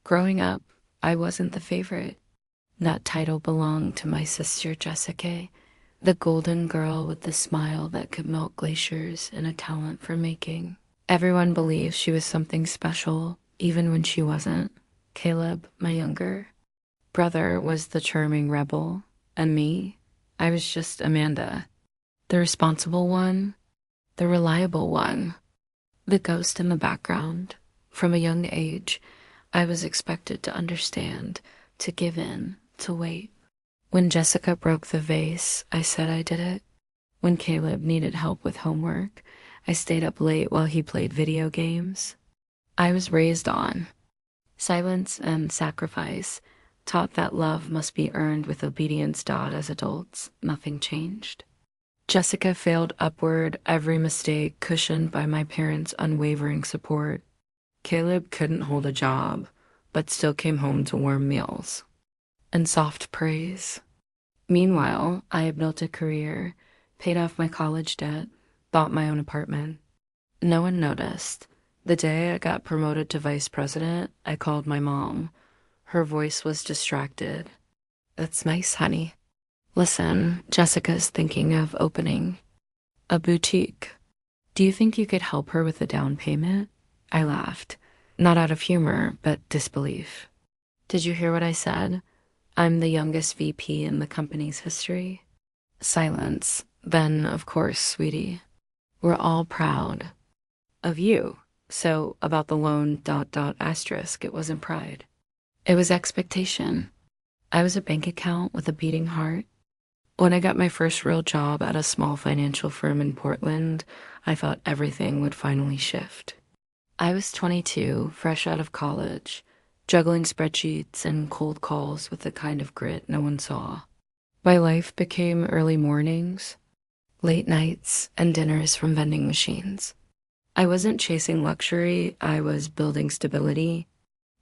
Growing up, I wasn't the favorite. That title belonged to my sister Jessica, the golden girl with the smile that could melt glaciers and a talent for making. Everyone believed she was something special, even when she wasn't. Caleb, my younger brother, was the charming rebel, and me, I was just Amanda, the responsible one, the reliable one, the ghost in the background. From a young age, I was expected to understand, to give in, to wait. When Jessica broke the vase, I said I did it. When Caleb needed help with homework, I stayed up late while he played video games. I was raised on silence and sacrifice, taught that love must be earned with obedience. As adults, nothing changed. Jessica failed upward, every mistake cushioned by my parents' unwavering support. Caleb couldn't hold a job, but still came home to warm meals and soft praise. Meanwhile, I had built a career, paid off my college debt, bought my own apartment. No one noticed. The day I got promoted to vice president, I called my mom. Her voice was distracted. "That's nice, honey. Listen, Jessica's thinking of opening a boutique. Do you think you could help her with a down payment?" I laughed, not out of humor, but disbelief. "Did you hear what I said? I'm the youngest VP in the company's history." Silence. Then, of course, sweetie, we're all proud of you. So about the loan, asterisk, it wasn't pride. It was expectation. I was a bank account with a beating heart. When I got my first real job at a small financial firm in Portland, I thought everything would finally shift. I was 22, fresh out of college, juggling spreadsheets and cold calls with the kind of grit no one saw. My life became early mornings, late nights, and dinners from vending machines. I wasn't chasing luxury, I was building stability.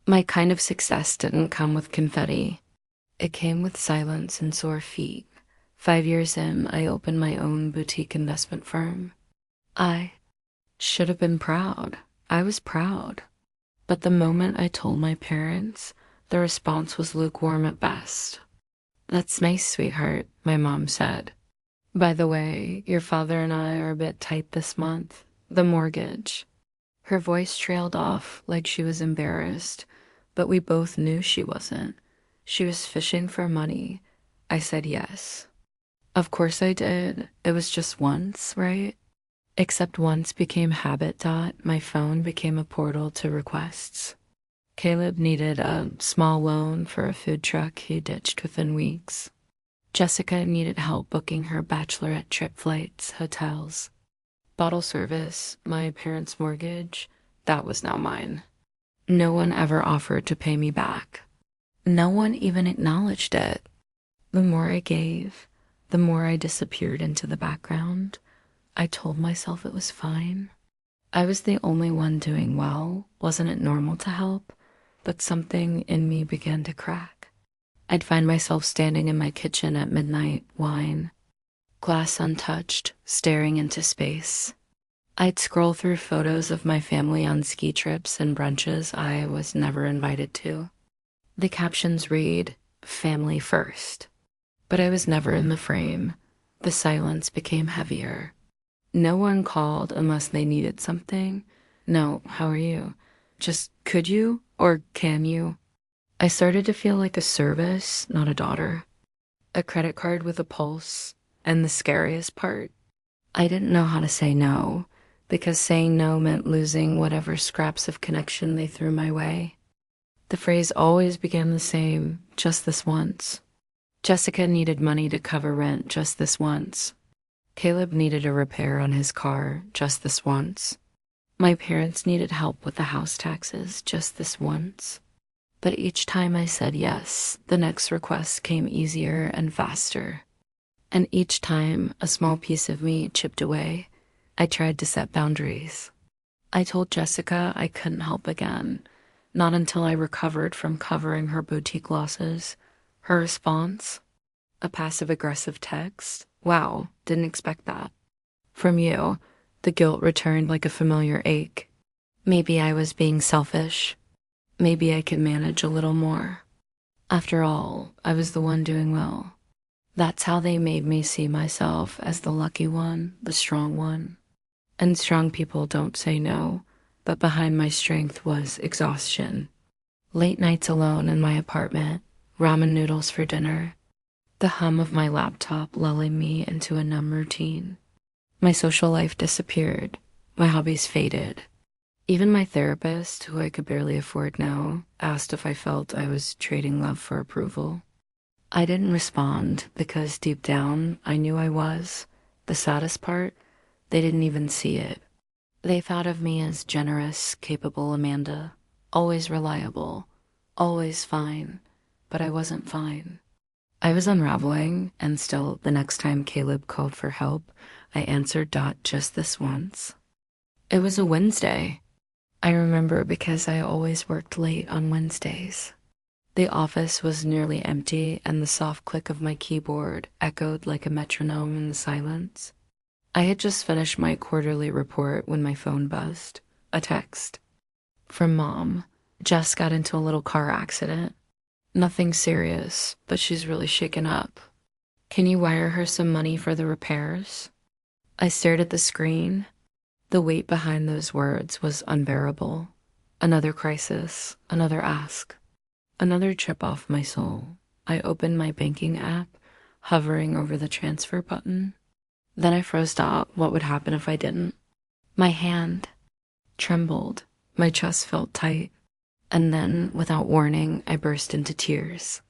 My kind of success didn't come with confetti. It came with silence and sore feet. 5 years in, I opened my own boutique investment firm. I should have been proud. I was proud. But the moment I told my parents, the response was lukewarm at best. "That's nice, sweetheart," my mom said. "By the way, your father and I are a bit tight this month. The mortgage." Her voice trailed off like she was embarrassed, but we both knew she wasn't. She was fishing for money. I said yes. Of course I did. It was just once, right? Except once became habit. My phone became a portal to requests. Caleb needed a small loan for a food truck he ditched within weeks. Jessica needed help booking her bachelorette trip flights, hotels. Bottle service, my parents' mortgage, that was now mine. No one ever offered to pay me back. No one even acknowledged it. The more I gave, the more I disappeared into the background. I told myself it was fine. I was the only one doing well. Wasn't it normal to help? But something in me began to crack. I'd find myself standing in my kitchen at midnight, wine, glass untouched, staring into space. I'd scroll through photos of my family on ski trips and brunches I was never invited to. The captions read, "Family first." But I was never in the frame. The silence became heavier. No one called unless they needed something. No, "How are you?" Just, "Could you?" or "Can you?" I started to feel like a service, not a daughter. A credit card with a pulse. And the scariest part, I didn't know how to say no, because saying no meant losing whatever scraps of connection they threw my way. The phrase always began the same, "Just this once." Jessica needed money to cover rent just this once. Caleb needed a repair on his car just this once. My parents needed help with the house taxes just this once. But each time I said yes, the next request came easier and faster. And each time a small piece of me chipped away, I tried to set boundaries. I told Jessica I couldn't help again, not until I recovered from covering her boutique losses. Her response? A passive-aggressive text. "Wow, didn't expect that." From you, the guilt returned like a familiar ache. Maybe I was being selfish. Maybe I could manage a little more. After all, I was the one doing well. That's how they made me see myself, as the lucky one, the strong one. And strong people don't say no, but behind my strength was exhaustion. Late nights alone in my apartment, ramen noodles for dinner, the hum of my laptop lulling me into a numb routine. My social life disappeared, my hobbies faded. Even my therapist, who I could barely afford now, asked if I felt I was trading love for approval. I didn't respond because deep down I knew I was. The saddest part, they didn't even see it. They thought of me as generous, capable Amanda, always reliable, always fine, but I wasn't fine. I was unraveling, and still, the next time Caleb called for help, I answered just this once. It was a Wednesday. I remember because I always worked late on Wednesdays. The office was nearly empty, and the soft click of my keyboard echoed like a metronome in the silence. I had just finished my quarterly report when my phone buzzed. A text. From Mom. Jess got into a little car accident. Nothing serious, but she's really shaken up. Can you wire her some money for the repairs? I stared at the screen. The weight behind those words was unbearable. Another crisis, another ask, another chip off my soul. I opened my banking app, hovering over the transfer button. Then I froze. What would happen if I didn't? My hand trembled. My chest felt tight. And then, without warning, I burst into tears.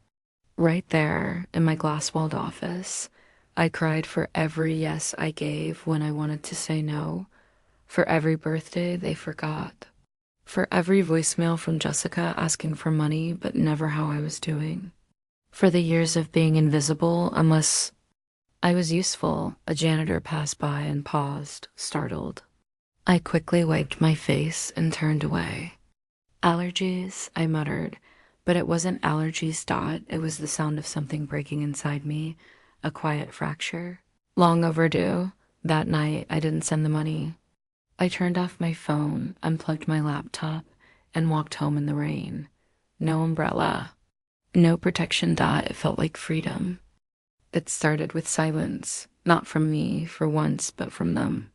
Right there, in my glass-walled office, I cried for every yes I gave when I wanted to say no, for every birthday they forgot, for every voicemail from Jessica asking for money but never how I was doing, for the years of being invisible unless I was useful. A janitor passed by and paused, startled. I quickly wiped my face and turned away. Allergies, I muttered, but it wasn't allergies. It was the sound of something breaking inside me, a quiet fracture. Long overdue. That night, I didn't send the money. I turned off my phone, unplugged my laptop, and walked home in the rain. No umbrella. No protection. It felt like freedom. It started with silence, not from me for once, but from them.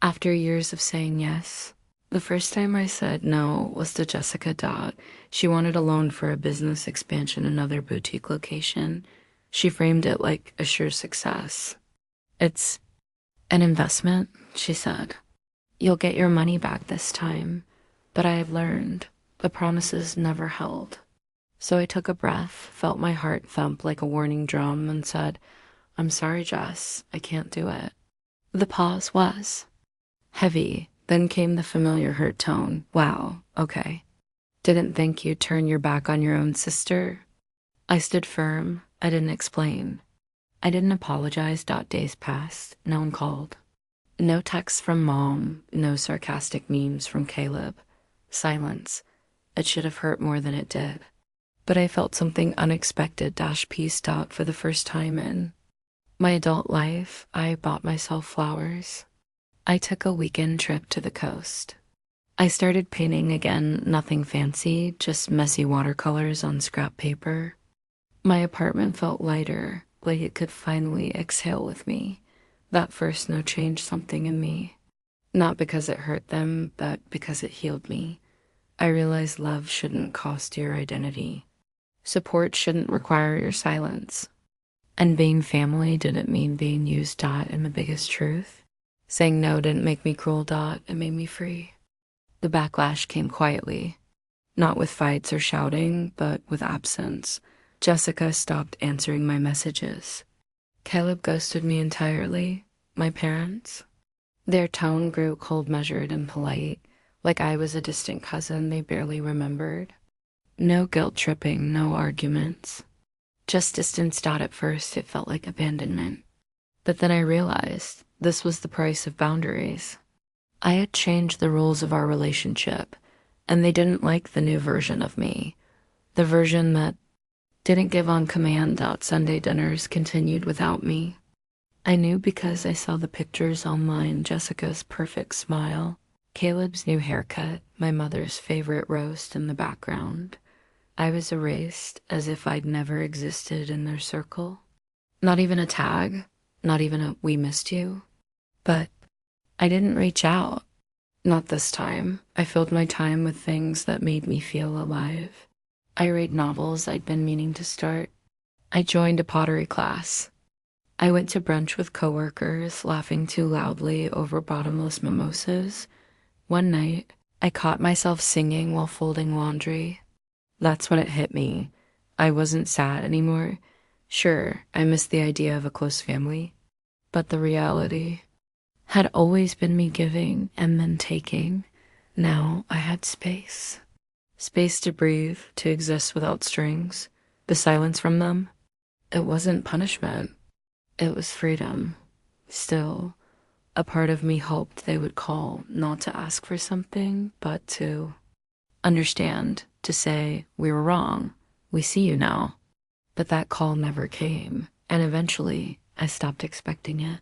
After years of saying yes, the first time I said no was to Jessica. She wanted a loan for a business expansion in another boutique location. She framed it like a sure success. It's an investment, she said. You'll get your money back this time. But I have learned the promises never held. So I took a breath, felt my heart thump like a warning drum, and said, I'm sorry, Jess, I can't do it. The pause was heavy. Then came the familiar hurt tone. Wow, okay. Didn't think you'd turn your back on your own sister. I stood firm. I didn't explain. I didn't apologize. Days passed. No one called. No texts from Mom. No sarcastic memes from Caleb. Silence. It should have hurt more than it did. But I felt something unexpected. Peace. For the first time in my adult life, I bought myself flowers. I took a weekend trip to the coast. I started painting again, nothing fancy, just messy watercolors on scrap paper. My apartment felt lighter, like it could finally exhale with me. That first no changed something in me. Not because it hurt them, but because it healed me. I realized love shouldn't cost your identity. Support shouldn't require your silence. And being family didn't mean being used. In the biggest truth. Saying no didn't make me cruel. It made me free. The backlash came quietly. Not with fights or shouting, but with absence. Jessica stopped answering my messages. Caleb ghosted me entirely. My parents. Their tone grew cold, measured, and polite, like I was a distant cousin they barely remembered. No guilt tripping, no arguments. Just distance. At first, it felt like abandonment. But then I realized this was the price of boundaries. I had changed the rules of our relationship, and they didn't like the new version of me. The version that didn't give on command. Sunday dinners continued without me. I knew because I saw the pictures online, Jessica's perfect smile, Caleb's new haircut, my mother's favorite roast in the background. I was erased as if I'd never existed in their circle. Not even a tag, not even a "we missed you." But I didn't reach out. Not this time. I filled my time with things that made me feel alive. I read novels I'd been meaning to start. I joined a pottery class. I went to brunch with coworkers, laughing too loudly over bottomless mimosas. One night, I caught myself singing while folding laundry. That's when it hit me. I wasn't sad anymore. Sure, I missed the idea of a close family, but the reality had always been me giving and then taking. Now I had space. Space to breathe, to exist without strings. The silence from them, it wasn't punishment. It was freedom. Still, a part of me hoped they would call, not to ask for something, but to understand, to say, "We were wrong. We see you now." But that call never came, and eventually I stopped expecting it.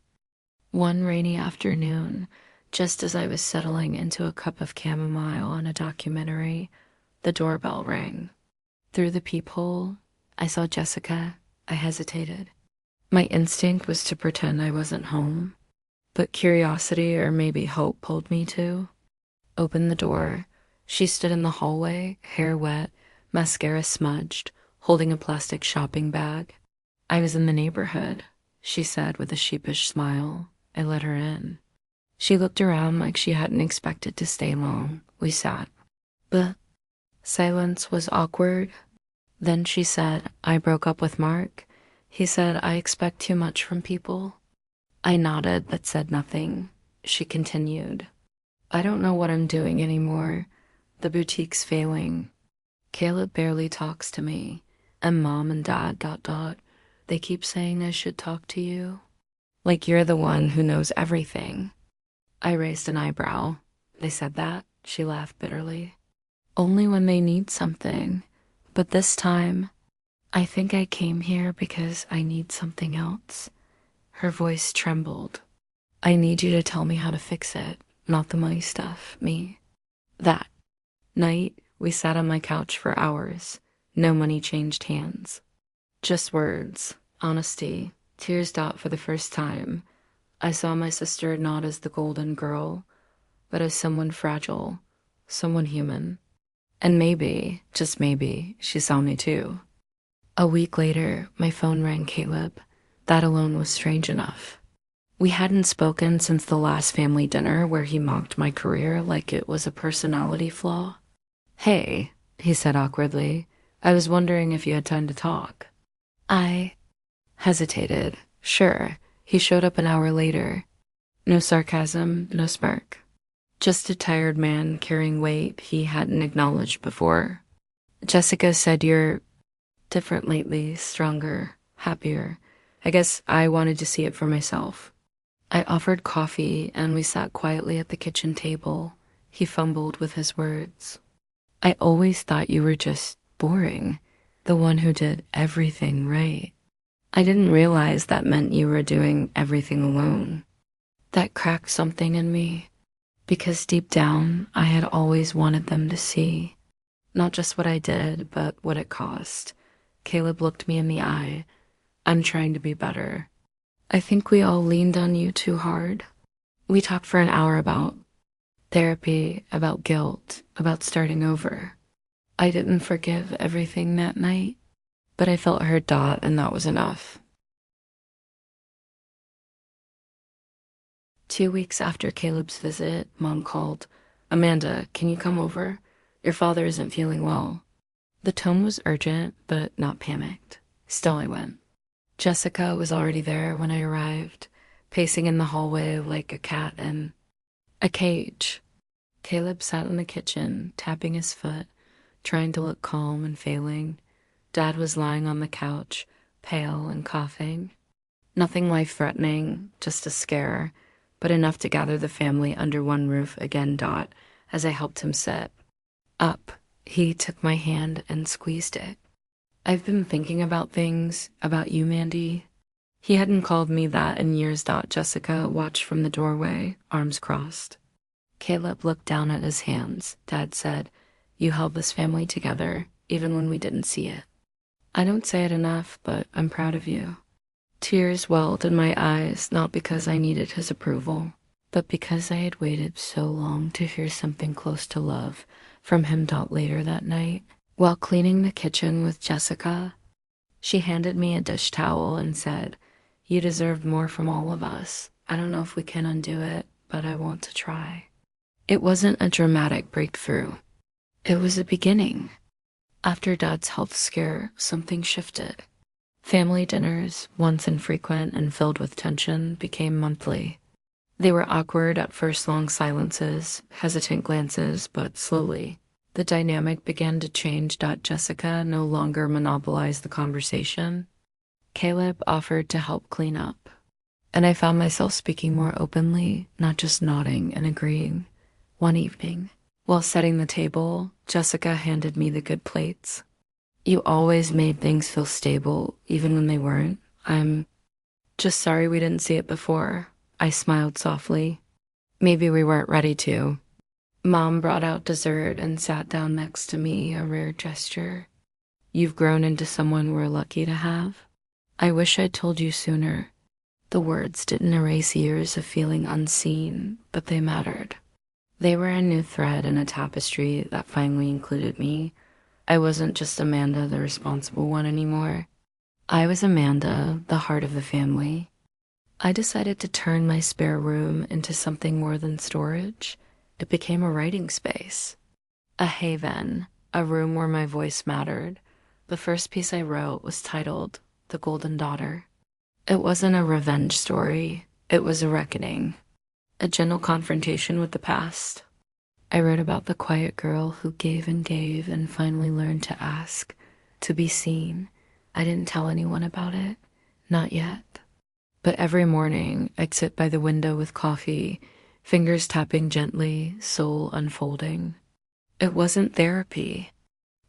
One rainy afternoon, just as I was settling into a cup of chamomile on a documentary, the doorbell rang. Through the peephole, I saw Jessica. I hesitated. My instinct was to pretend I wasn't home, but curiosity or maybe hope pulled me to open the door. She stood in the hallway, hair wet, mascara smudged, holding a plastic shopping bag. "I was in the neighborhood," she said with a sheepish smile. I let her in. She looked around like she hadn't expected to stay long. We sat. The silence was awkward. Then she said, "I broke up with Mark. He said I expect too much from people." I nodded but said nothing. She continued, "I don't know what I'm doing anymore. The boutique's failing. Caleb barely talks to me. And Mom and Dad ... They keep saying I should talk to you. Like you're the one who knows everything." I raised an eyebrow. "They said that?" She laughed bitterly. "Only when they need something. But this time, I think I came here because I need something else." Her voice trembled. "I need you to tell me how to fix it, not the money stuff, me." That night, we sat on my couch for hours. No money changed hands. Just words, honesty, tears. For the first time, I saw my sister not as the golden girl, but as someone fragile, someone human. And maybe, just maybe, she saw me too. A week later, my phone rang. Caleb. That alone was strange enough. We hadn't spoken since the last family dinner where he mocked my career like it was a personality flaw. "Hey," he said awkwardly. "I was wondering if you had time to talk." I hesitated. Sure. He showed up an hour later. No sarcasm, no smirk. Just a tired man carrying weight he hadn't acknowledged before. "Jessica said you're different lately, stronger, happier. I guess I wanted to see it for myself." I offered coffee and we sat quietly at the kitchen table. He fumbled with his words. "I always thought you were just boring, the one who did everything right. I didn't realize that meant you were doing everything alone." That cracked something in me, because deep down I had always wanted them to see, not just what I did, but what it cost. Caleb looked me in the eye. "I'm trying to be better. I think we all leaned on you too hard." We talked for an hour about therapy, about guilt, about starting over. I didn't forgive everything that night, but I felt hurt. And that was enough. 2 weeks after Caleb's visit, Mom called. "Amanda, can you come over? Your father isn't feeling well." The tone was urgent, but not panicked. Still I went. Jessica was already there when I arrived, pacing in the hallway like a cat in a cage. Caleb sat in the kitchen, tapping his foot, trying to look calm and failing. Dad was lying on the couch, pale and coughing. Nothing life-threatening, just a scare, but enough to gather the family under one roof again. As I helped him sit up, he took my hand and squeezed it. "I've been thinking about things, about you, Mandy." He hadn't called me that in years. Jessica watched from the doorway, arms crossed. Caleb looked down at his hands. Dad said, "You held this family together, even when we didn't see it." I don't say it enough, but I'm proud of you. Tears welled in my eyes, not because I needed his approval, but because I had waited so long to hear something close to love from him. Later that night, while cleaning the kitchen with Jessica, she handed me a dish towel and said, "You deserved more from all of us. I don't know if we can undo it, but I want to try." It wasn't a dramatic breakthrough. It was a beginning. After Dad's health scare, something shifted. Family dinners, once infrequent and filled with tension, became monthly. They were awkward at first, long silences, hesitant glances, but slowly, the dynamic began to change. Jessica no longer monopolized the conversation. Caleb offered to help clean up, and I found myself speaking more openly, not just nodding and agreeing. One evening, while setting the table, Jessica handed me the good plates. "You always made things feel stable, even when they weren't. I'm just sorry we didn't see it before." I smiled softly. "Maybe we weren't ready to." Mom brought out dessert and sat down next to me, a rare gesture. "You've grown into someone we're lucky to have." I wish I'd told you sooner. The words didn't erase years of feeling unseen, but they mattered. They were a new thread in a tapestry that finally included me. I wasn't just Amanda, the responsible one, anymore. I was Amanda, the heart of the family. I decided to turn my spare room into something more than storage. It became a writing space, a haven, a room where my voice mattered. The first piece I wrote was titled "The Golden Daughter." It wasn't a revenge story. It was a reckoning, a gentle confrontation with the past. I wrote about the quiet girl who gave and finally learned to ask, to be seen. I didn't tell anyone about it, not yet. But every morning, I'd sit by the window with coffee, fingers tapping gently, soul unfolding. It wasn't therapy,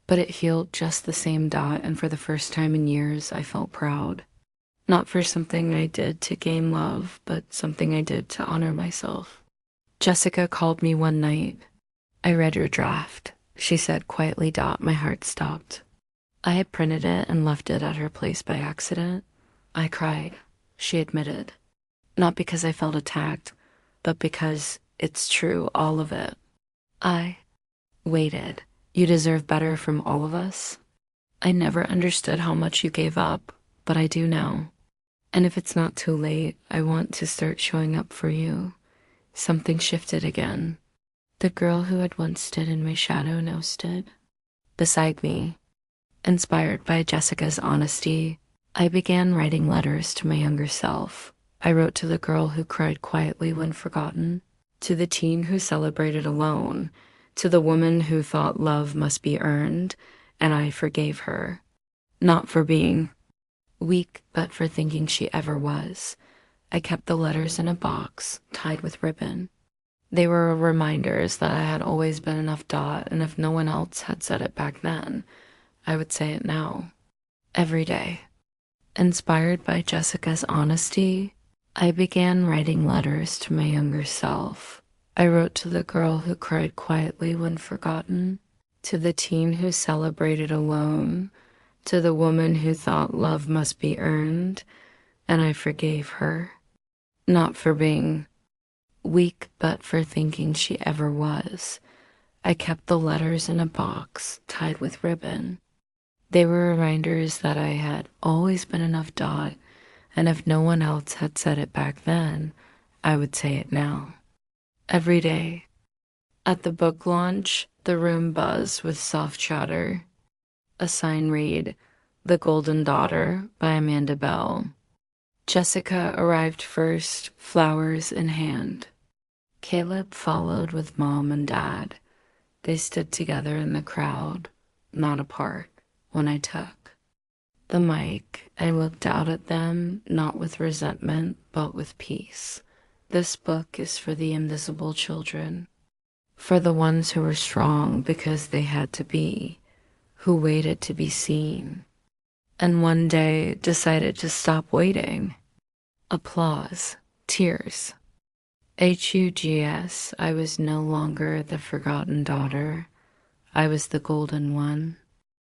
but it healed just the same. And for the first time in years, I felt proud. Not for something I did to gain love, but something I did to honor myself. Jessica called me one night. "I read your draft," she said quietly. My heart stopped. I had printed it and left it at her place by accident. I cried, she admitted. Not because I felt attacked, but because it's true, all of it. I waited. "You deserve better from all of us." I never understood how much you gave up, but I do now. And if it's not too late, I want to start showing up for you. Something shifted again. The girl who had once stood in my shadow now stood beside me. Inspired by Jessica's honesty, I began writing letters to my younger self. I wrote to the girl who cried quietly when forgotten, to the teen who celebrated alone, to the woman who thought love must be earned, and I forgave her. Not for being weak, but for thinking she ever was. I kept the letters in a box, tied with ribbon. They were reminders that I had always been enough. And if no one else had said it back then, I would say it now. Every day. Inspired by Jessica's honesty, I began writing letters to my younger self. I wrote to the girl who cried quietly when forgotten, to the teen who celebrated alone, to the woman who thought love must be earned, and I forgave her. Not for being weak, but for thinking she ever was. I kept the letters in a box, tied with ribbon. They were reminders that I had always been enough. And if no one else had said it back then, I would say it now. Every day. At the book launch, the room buzzed with soft chatter. A sign read, "The Golden Daughter" by Amanda Bell. Jessica arrived first, flowers in hand. Caleb followed with Mom and Dad. They stood together in the crowd, not apart, when I took the mic. I looked out at them, not with resentment, but with peace. This book is for the invisible children, for the ones who were strong because they had to be, who waited to be seen, and one day decided to stop waiting. Applause, tears, HUGS, I was no longer the forgotten daughter. I was the golden one.